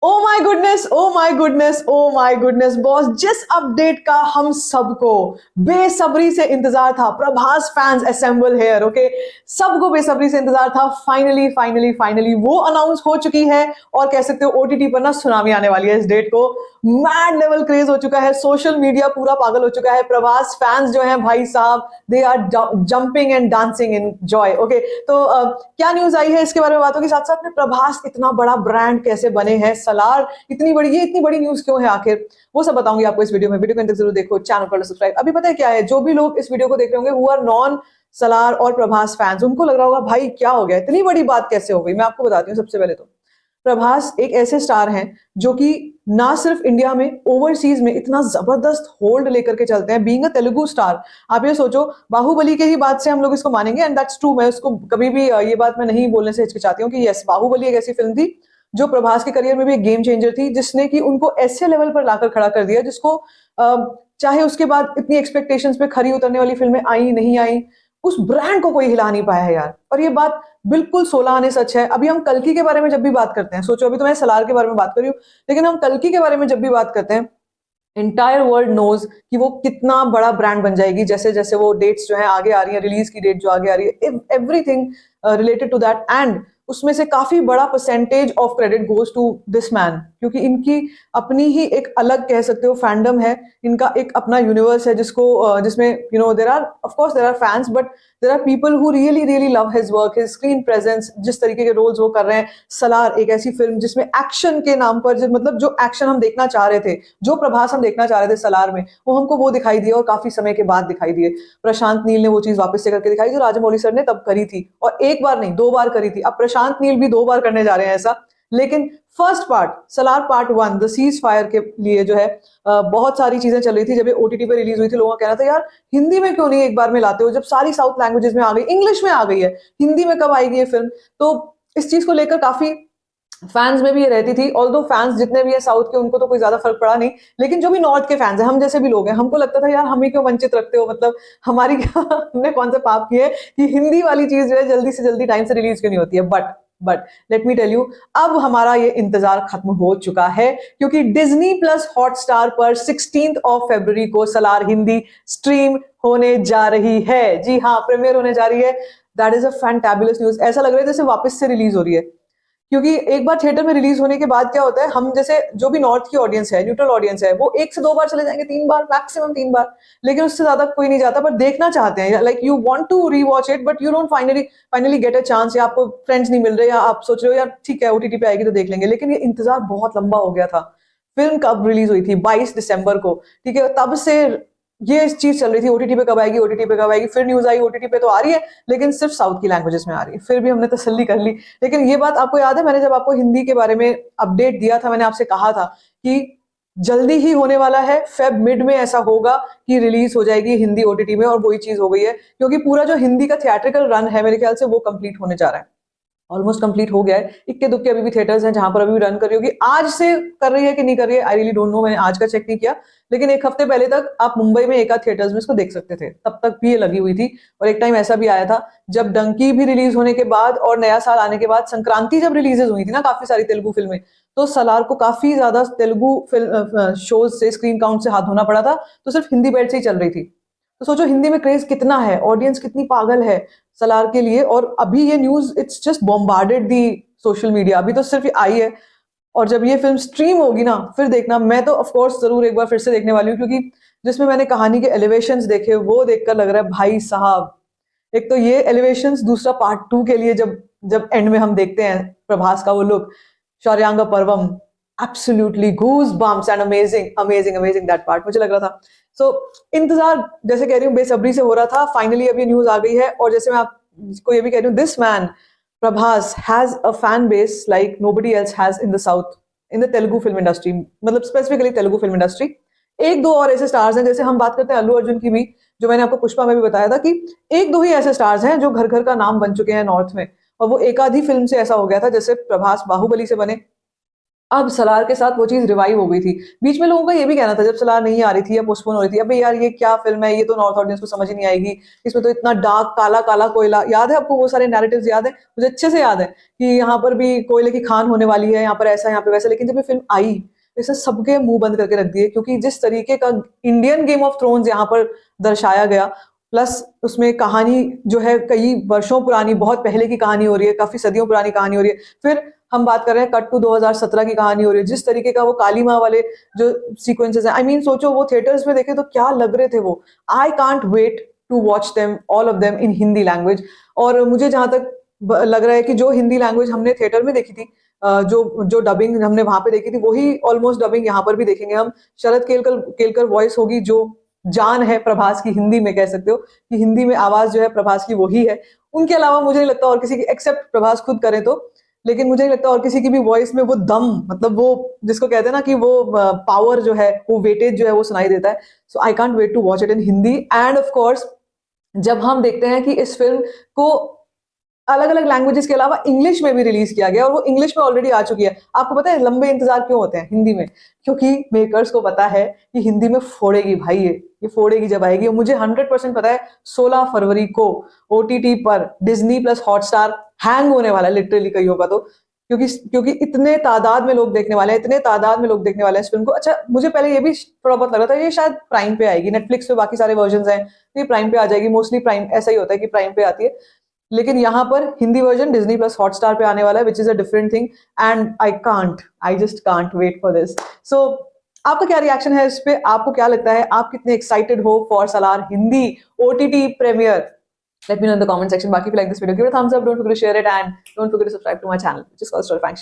O my goodness, oh my goodness, oh my goodness boss, जिस update का हम सबको बेसब्री से इंतजार था, Prabhas fans assemble here. Okay, सबको बेसब्री से इंतजार था। फाइनली फाइनली फाइनली वो अनाउंस हो चुकी है और कह सकते हो ओटीटी पर ना सुनामी आने वाली है। इस डेट को मैड लेवल क्रेज हो चुका है, सोशल मीडिया पूरा पागल हो चुका है। प्रभास फैंस जो हैं भाई साहब, they are jumping and dancing in joy. Okay, तो क्या न्यूज आई है इसके बारे में बात होगी। साथ साथ में प्रभास इतना बड़ा ब्रांड कैसे बने हैं, सलार इतनी बड़ी, ये इतनी बड़ी न्यूज क्यों है आखिर, वो सब बताऊंगी आपको इस वीडियो में। वीडियो को अंत तक जरूर देखो, चैनल पर सब्सक्राइब। अभी पता है क्या है, जो भी लोग इस वीडियो को देख रहे होंगे हु आर नॉन सलार और प्रभास फैंस, उनको लग रहा होगा भाई क्या हो गया, इतनी बड़ी बात कैसे हो गई। मैं आपको बताती हूँ। सबसे पहले तो प्रभास एक ऐसे स्टार हैं जो कि ना सिर्फ इंडिया में, ओवरसीज में इतना जबरदस्त होल्ड लेकर के चलते हैं। बीइंग अ तेलुगु स्टार, आप ये सोचो, बाहुबली के ही बात से हम लोग इसको मानेंगे एंड दैट्स ट्रू। मैं उसको कभी भी ये बात मैं नहीं बोलने से हिचकिचाती हूँ कि यस, बाहुबली एक ऐसी फिल्म थी जो प्रभास के करियर में भी एक गेम चेंजर थी, जिसने कि उनको ऐसे लेवल पर लाकर खड़ा कर दिया जिसको चाहे उसके बाद इतनी एक्सपेक्टेशंस पे खरी उतरने वाली फिल्में आई नहीं आई, उस ब्रांड को कोई हिला नहीं पाया है यार। और ये बात बिल्कुल 16 आने सच है। अभी हम कल्कि के बारे में जब भी बात करते हैं, सोचो अभी तो मैं सलार के बारे में बात कर रही हूँ, लेकिन हम कल्कि के बारे में जब भी बात करते हैं, एंटायर वर्ल्ड नोज कि वो कितना बड़ा ब्रांड बन जाएगी। जैसे जैसे वो डेट्स जो है आगे आ रही है, रिलीज की डेट जो आगे आ रही है, everything related to that, and उसमें से काफी बड़ा percentage of credit goes to this man, क्योंकि इनकी अपनी ही एक अलग कह सकते हो फैंडम है। इनका एक अपना यूनिवर्स है जिसको जिसमें you know there are, of course there are fans, but there are people who really really love his work, his screen presence, जिस तरीके के रोल्स वो कर रहे हैं। सलार एक ऐसी फिल्म जिसमें एक्शन के नाम पर मतलब जो एक्शन हम देखना चाह रहे थे, जो प्रभास हम देखना चाह रहे थे सलार में, वो हमको वो दिखाई दिया और काफी समय के बाद दिखाई दिए। प्रशांत नील ने वो चीज वापस से करके दिखाई जो राजामौली सर ने तब करी थी, और एक बार नहीं 2 बार करी थी। अब प्रशांत नील भी 2 बार करने जा रहे हैं ऐसा। लेकिन first part Salaar part 1 the cease fire के लिए जो है बहुत सारी चीजें चल रही थी। जब ये ओटीटी पे रिलीज हुई थी, लोगों का कहना था यार हिंदी में क्यों नहीं एक बार में लाते हो, जब सारी साउथ लैंग्वेजेस में आ गई, इंग्लिश में आ गई है, हिंदी में कब आएगी ये फिल्म। तो इस चीज को लेकर काफी फैंस में भी ये रहती थी। ऑल्दो फैंस जितने भी है साउथ के, उनको तो कोई ज्यादा फर्क पड़ा नहीं, लेकिन जो भी नॉर्थ के फैंस हैं, हम जैसे भी लोग हैं, हमको लगता था यार हम ही क्यों वंचित रखते हो, मतलब हमारी क्या हमने कौन सा पाप किए कि हिंदी वाली चीज जो है जल्दी से जल्दी टाइम से रिलीज क्यों नहीं होती है। But let me tell you, अब हमारा ये इंतजार खत्म हो चुका है, क्योंकि डिज्नी प्लस हॉटस्टार पर 16 फरवरी को सलार हिंदी स्ट्रीम होने जा रही है। जी हाँ, प्रीमियर होने जा रही है। That is a fantabulous news. ऐसा लग रहा है जैसे वापस से रिलीज हो रही है, क्योंकि एक बार थिएटर में रिलीज होने के बाद क्या होता है, हम जैसे जो भी नॉर्थ की ऑडियंस है, न्यूट्रल ऑडियंस है, वो 1 से 2 बार चले जाएंगे, 3 बार मैक्सिमम, 3 बार, लेकिन उससे ज्यादा कोई नहीं जाता। पर देखना चाहते हैं, like you want to rewatch it but you don't finally get a chance, या आपको फ्रेंड्स नहीं मिल रहे, या आप सोच रहे हो यार ठीक है ओटीटी पे आएगी तो देख लेंगे। लेकिन ये इंतजार बहुत लंबा हो गया था। फिल्म कब रिलीज हुई थी? 22 दिसंबर को। ठीक है, तब से ये चीज चल रही थी, ओटीटी पे कब आएगी, ओटीटी पे कब आएगी। फिर न्यूज आई ओटीटी पे तो आ रही है, लेकिन सिर्फ साउथ की लैंग्वेजेस में आ रही है। फिर भी हमने तसल्ली कर ली। लेकिन ये बात आपको याद है, मैंने जब आपको हिंदी के बारे में अपडेट दिया था, मैंने आपसे कहा था कि जल्दी ही होने वाला है, फेब मिड में ऐसा होगा कि रिलीज हो जाएगी हिंदी ओटीटी में, और वही चीज हो गई है। क्योंकि पूरा जो हिंदी का थिएट्रिकल रन है, मेरे ख्याल से वो कंप्लीट होने जा रहा है, ऑलमोस्ट कंप्लीट हो गया है। इक्के दुक्के अभी भी थिएटर्स हैं जहां पर अभी भी रन कर रही होगी। आज से कर रही है कि नहीं कर रही है, आई रियली डोंट नो, मैंने आज का चेक नहीं किया। लेकिन एक हफ्ते पहले तक आप मुंबई में एक आध थिएटर्स में इसको देख सकते थे, तब तक भी ये लगी हुई थी। और एक टाइम ऐसा भी आया था जब डंकी भी रिलीज होने के बाद और नया साल आने के बाद, संक्रांति जब रिलीजेस हुई थी ना काफी सारी तेलुगु फिल्में, तो सलार को काफी ज्यादा तेलुगु फिल्म शोज से, स्क्रीन काउंट से हाथ धोना पड़ा था, तो सिर्फ हिंदी बेल्ट से ही चल रही थी। तो सोचो हिंदी में क्रेज कितना है, ऑडियंस कितनी पागल है सलार के लिए। और अभी ये news it's just bombarded the social media, अभी तो सिर्फ आई है, और जब ये फिल्म स्ट्रीम होगी ना, फिर देखना। मैं तो ऑफ कोर्स जरूर एक बार फिर से देखने वाली हूँ, क्योंकि जिसमें मैंने कहानी के एलिवेशंस देखे, वो देखकर लग रहा है भाई साहब, एक तो ये एलिवेशंस, दूसरा पार्ट 2 के लिए जब जब एंड में हम देखते हैं प्रभास का वो look, Shauryanga Parvam, absolutely goose bumps and amazing amazing amazing that part, मुझे लग रहा था। सो इंतजार जैसे कह रही हूँ बेसब्री से हो रहा था। फाइनली अब ये न्यूज आ गई है, और जैसे मैं आपको ये भी कह रही हूँ, this man Prabhas has a fan base like nobody else has in the south, in the Telugu film industry, मतलब स्पेसिफिकली तेलुगु फिल्म इंडस्ट्री। एक दो और ऐसे स्टार्स हैं, जैसे हम बात करते हैं अल्लू अर्जुन की भी, जो मैंने आपको पुष्पा में भी बताया था कि एक दो ही ऐसे स्टार्स हैं जो घर घर का नाम बन चुके हैं नॉर्थ में, और वो एक आधी फिल्म से ऐसा हो गया था, जैसे प्रभास बाहुबली से बने, अब सलार के साथ वो चीज रिवाइव हो गई थी। बीच में लोगों का ये भी कहना था जब सलार नहीं आ रही थी या पोस्टपोन हो रही थी, अबे यार ये क्या फिल्म है, ये तो नॉर्थ ऑडियंस को समझ ही नहीं आएगी, इसमें तो इतना डार्क काला काला कोयला, याद है आपको वो सारे नैरेटिव्स याद है? मुझे अच्छे से याद है कि यहाँ पर भी कोयले की खान होने वाली है, यहाँ पर ऐसा यहाँ पे वैसा, लेकिन जब ये फिल्म आई इसे सबके मुंह बंद करके रख दिए, क्योंकि जिस तरीके का इंडियन गेम ऑफ थ्रोन्स यहाँ पर दर्शाया गया, प्लस उसमें कहानी जो है कई वर्षों पुरानी, बहुत पहले की कहानी हो रही है, काफी सदियों पुरानी कहानी हो रही है, फिर हम बात कर रहे हैं कट टू 2017 की कहानी हो रही है, जिस तरीके का वो काली माँ वाले जो सीक्वेंसेस हैं, आई मीन सोचो वो थिएटर्स में देखे तो क्या लग रहे थे वो। I can't wait to watch them all of them in Hindi language. और मुझे जहां तक लग रहा है कि जो हिंदी लैंग्वेज हमने थिएटर में देखी थी, जो जो डबिंग हमने वहां पे देखी थी, वही ऑलमोस्ट डबिंग यहाँ पर भी देखेंगे हम। शरद केलकर वॉइस होगी, जो जान है प्रभास की, हिंदी में कह सकते हो कि हिंदी में आवाज जो है प्रभास की वही है। उनके अलावा मुझे नहीं लगता और किसी की, एक्सेप्ट प्रभास खुद करें तो, लेकिन मुझे नहीं लगता और किसी की भी वॉइस में वो दम, मतलब वो जिसको कहते हैं ना कि वो पावर जो है, वो वेटेज जो है वो सुनाई देता है। So I can't wait to watch it in Hindi. And of course जब हम देखते हैं कि इस फिल्म को अलग अलग लैंग्वेजेस के अलावा इंग्लिश में भी रिलीज किया गया और वो इंग्लिश में ऑलरेडी आ चुकी है, आपको पता है लंबे इंतजार क्यों होते हैं हिंदी में? क्योंकि मेकर्स को पता है कि हिंदी में फोड़ेगी भाई, ये फोड़ेगी जब आएगी। और मुझे 100% पता है 16 फरवरी को ओटीटी पर डिज्नी प्लस हॉटस्टार हैंग होने वाला है लिटरली कईयों का तो, क्योंकि इतने तादाद में लोग देखने वाले हैं, इतने तादाद में लोग देखने वाले हैं इस फिल्म को। अच्छा, मुझे पहले ये भी थोड़ा बहुत लग रहा था ये शायद प्राइम पे आएगी, नेटफ्लिक्स पे बाकी सारे वर्जन हैं, ये प्राइम पे आ जाएगी मोस्टली। प्राइम ऐसा ही होता है कि प्राइम पे आती है, लेकिन यहाँ पर Hindi version Disney plus Hotstar पे आने वाला है, which is a different thing. And I just can't wait for this. So आपका क्या रिएक्शन है इस पे? आपको क्या लगता है, आप कितने एक्साइटेड हो for Salaar Hindi OTT premiere? Let me know in the comment section. Baki, if you like this video, give it a thumbs up. Don't forget to share it and don't forget to subscribe to my channel, which is called Story Frank Share.